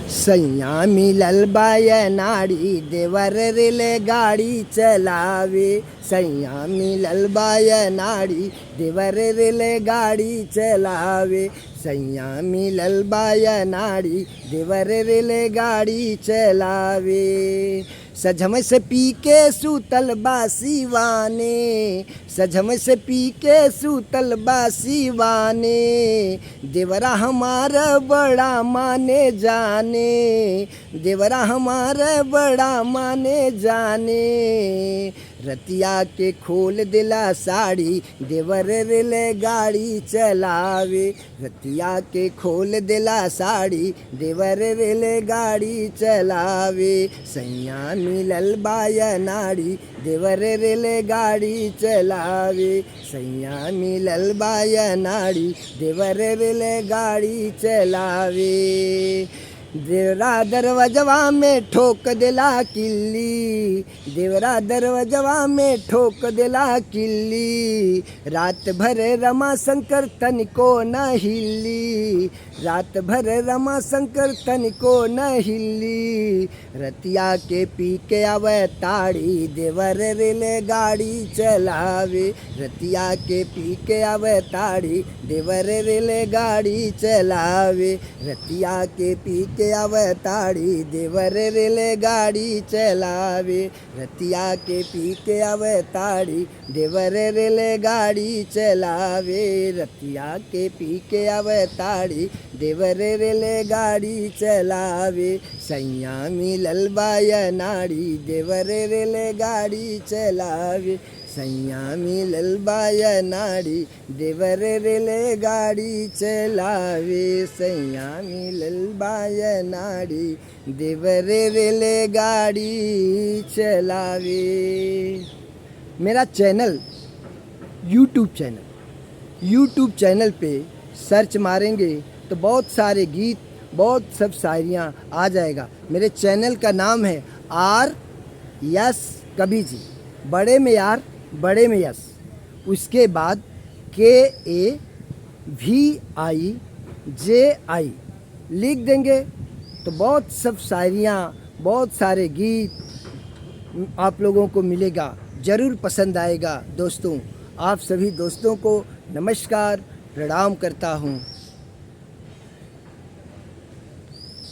सैया मिलल बाय नाड़ी देवर रेले गाड़ी चलावे। सैया मिलल बाय नाड़ी देवर रेले गाड़ी चलावे। सैया मिलल बाय नाड़ी देवर रेले गाड़ी चलावे। सझम से पी के सूतल बासी वाने। सझम से पी के सूतल बासी वाने। देवरा हमारा बड़ा माने जाने। देवरा हमारा बड़ा माने जाने। रतिया के खोल दिला साड़ी देवर रेले गाड़ी चलावे। रतिया के खोल दिला साड़ी देवर रेले गाड़ी चलावे। सैया मिलल बाय नाड़ी देवर रेले गाड़ी चलावे। सैया मिलल बाय नाड़ी देवर रेले गाड़ी चलावे। देवरा दरवाजवा में ठोक दिला किल्ली। देवरा दरवाजवा में ठोक दिला किल्ली। रात भर रमा शंकर तनिको न हिल्ली। रात भर रमा शंकर तनिको न हिल्ली। रतिया के पी के आवे ताड़ी देवर रेले गाड़ी चलावे। रतिया के पी के आवे ताड़ी देवर रेले गाड़ी चलावे। रतिया के पी के आवे ताड़ी देवर रेले गाड़ी चलावे। रतिया के पी के आवे ताड़ी देवर रेले गाड़ी चलावे। रतिया के पी के आवे ताड़ी देवर रेले गाड़ी चलावे। सैया मिलल बाय नाड़ी देवर रेले गाड़ी चलावे। सैया मिलल बाय नाड़ी देवर रेले गाड़ी चलावे। सैया मिलल बाय नाड़ी देवर रेले गाड़ी चलावे। मेरा चैनल यूट्यूब चैनल पे सर्च मारेंगे तो बहुत सारे गीत, बहुत सब शायरियाँ आ जाएगा। मेरे चैनल का नाम है आर यस कवि जी, बड़े में यार बड़े में यस, उसके बाद KAVIJI लिख देंगे तो बहुत सब शायरियाँ, बहुत सारे गीत आप लोगों को मिलेगा। ज़रूर पसंद आएगा। दोस्तों, आप सभी दोस्तों को नमस्कार, प्रणाम करता हूँ।